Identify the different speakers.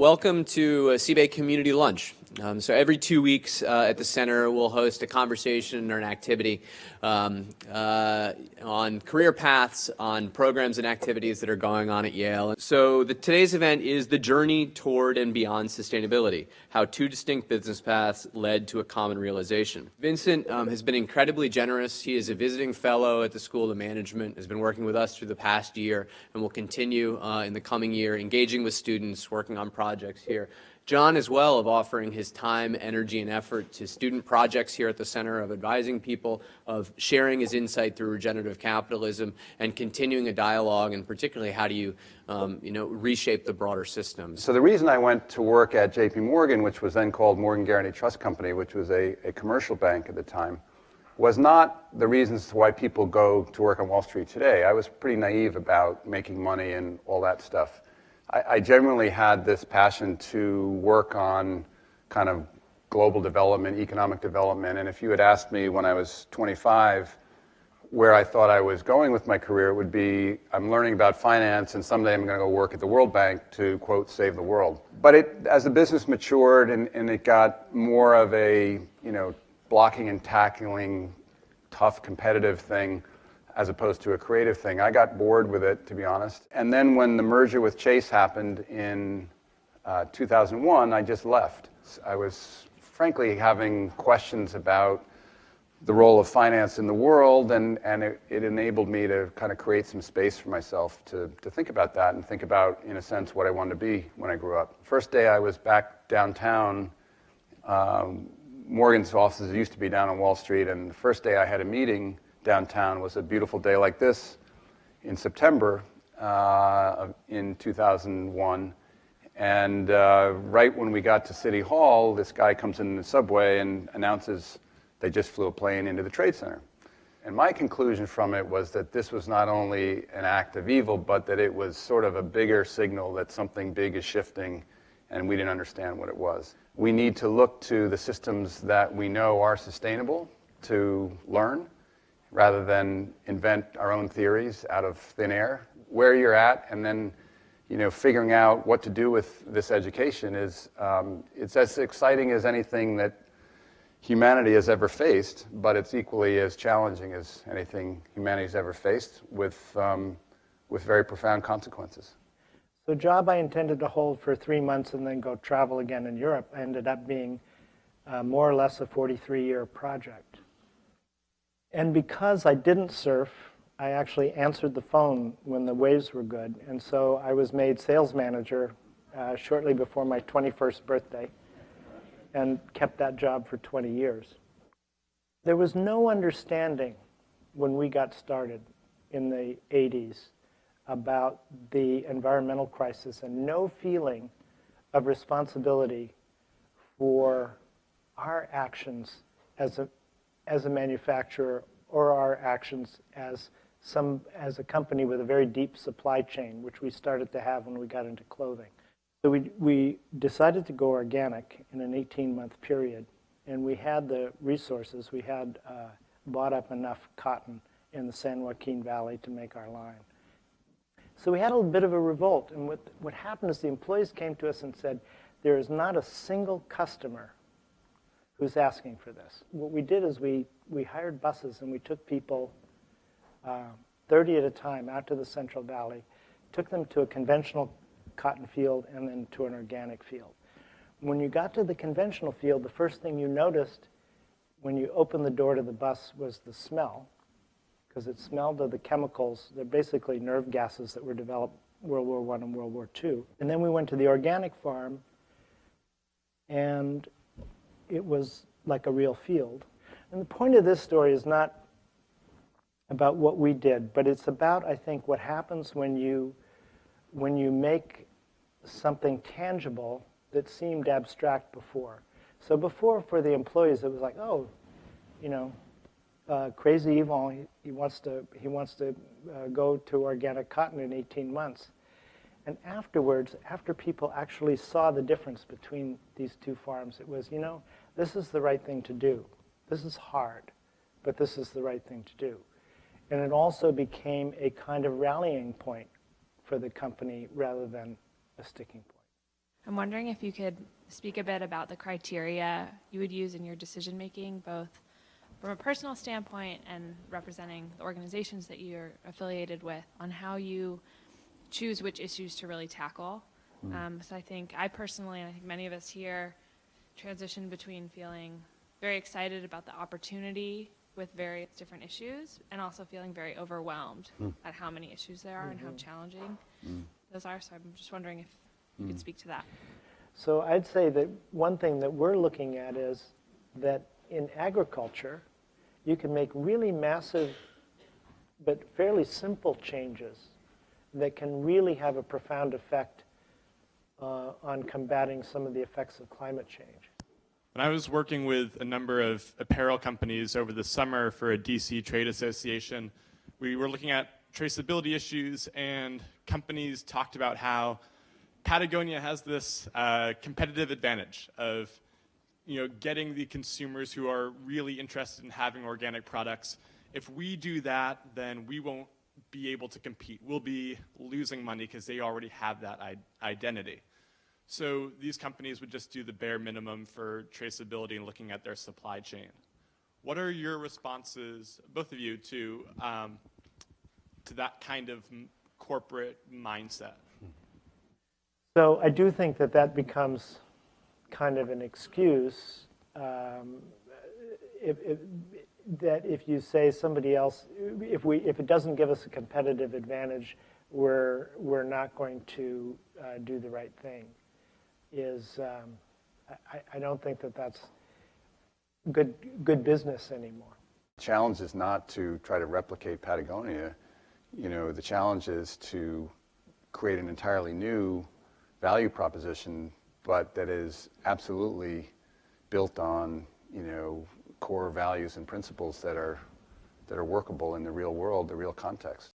Speaker 1: welcome to CBay Community Lunch. So every 2 weeks at the center, we'll host a conversation or an activity on career paths, on programs and activities that are going on at Yale. So today's event is the journey toward and beyond sustainability, how two distinct business paths led to a common realization. Vincent has been incredibly generous. He is a visiting fellow at the School of Management, has been working with us through the past year, and will continue in the coming year, engaging with students, working on projects here. John, as well, of offering his time, energy, and effort to student projects here at the center, of advising people, of sharing his insight through regenerative capitalism, and continuing a dialogue, and particularly how do you, reshape the broader system.
Speaker 2: So the reason I went to work at J.P. Morgan, which was then called Morgan Guaranty Trust Company, which was a commercial bank at the time, was not the reasons why people go to work on Wall Street today. I was pretty naive about making money and all that stuff. I genuinely had this passion to work on kind of global development, economic development, and if you had asked me when I was 25 where I thought I was going with my career, it would be, I'm learning about finance and someday I'm going to go work at the World Bank to, quote, save the world. But as the business matured and it got more of a, blocking and tackling, tough, competitive thing, as opposed to a creative thing, I got bored with it, to be honest. And then when the merger with Chase happened in 2001, I just left. I was, frankly, having questions about the role of finance in the world, and it enabled me to kind of create some space for myself to think about that and think about, in a sense, what I wanted to be when I grew up. First day I was back downtown. Morgan's offices used to be down on Wall Street, and the first day I had a meeting downtown was a beautiful day like this in September in 2001. And right when we got to City Hall, this guy comes in the subway and announces they just flew a plane into the Trade Center. And my conclusion from it was that this was not only an act of evil, but that it was sort of a bigger signal that something big is shifting, and we didn't understand what it was. We need to look to the systems that we know are sustainable to learn, rather than invent our own theories out of thin air. Where you're at, and then figuring out what to do with this education is it's as exciting as anything that humanity has ever faced, but it's equally as challenging as anything humanity's ever faced, with very profound consequences.
Speaker 3: The job I intended to hold for 3 months and then go travel again in Europe ended up being more or less a 43-year project. And because I didn't surf, I actually answered the phone when the waves were good. And so I was made sales manager shortly before my 21st birthday and kept that job for 20 years. There was no understanding when we got started in the 80s about the environmental crisis, and no feeling of responsibility for our actions as a manufacturer, or our actions as a company with a very deep supply chain, which we started to have when we got into clothing. So we decided to go organic in an 18-month period, and we had the resources. We had bought up enough cotton in the San Joaquin Valley to make our line. So we had a little bit of a revolt, and what happened is the employees came to us and said, there is not a single customer who's asking for this. What we did is we hired buses, and we took people 30 at a time out to the Central Valley, took them to a conventional cotton field and then to an organic field. When you got to the conventional field, the first thing you noticed when you opened the door to the bus was the smell, because it smelled of the chemicals. They're basically nerve gases that were developed World War I and World War II. And then we went to the organic farm, and it was like a real field. And the point of this story is not about what we did, but it's about, I think, what happens when you make something tangible that seemed abstract before. So before, for the employees, it was like, oh, crazy Yvon, he wants to go to organic cotton in 18 months. And afterwards, after people actually saw the difference between these two farms, it was, this is the right thing to do. This is hard, but this is the right thing to do. And it also became a kind of rallying point for the company rather than a sticking point.
Speaker 4: I'm wondering if you could speak a bit about the criteria you would use in your decision making, both from a personal standpoint and representing the organizations that you're affiliated with, on how you choose which issues to really tackle. So I think I personally, and I think many of us here, transition between feeling very excited about the opportunity with various different issues and also feeling very overwhelmed at how many issues there are and how challenging those are. So I'm just wondering if you could speak to that.
Speaker 3: So I'd say that one thing that we're looking at is that in agriculture, you can make really massive but fairly simple changes that can really have a profound effect on combating some of the effects of climate change.
Speaker 5: When I was working with a number of apparel companies over the summer for a DC trade association, we were looking at traceability issues, and companies talked about how Patagonia has this competitive advantage of getting the consumers who are really interested in having organic products. If we do that, then we won't be able to compete. We'll be losing money because they already have that identity. So these companies would just do the bare minimum for traceability and looking at their supply chain. What are your responses, both of you, to that kind of corporate mindset?
Speaker 3: So I do think that that becomes kind of an excuse. That if you say somebody else, if it doesn't give us a competitive advantage, we're not going to do the right thing. I don't think that that's good business anymore.
Speaker 2: The challenge is not to try to replicate Patagonia. The challenge is to create an entirely new value proposition, but that is absolutely built on core values and principles that are workable in the real world, the real context.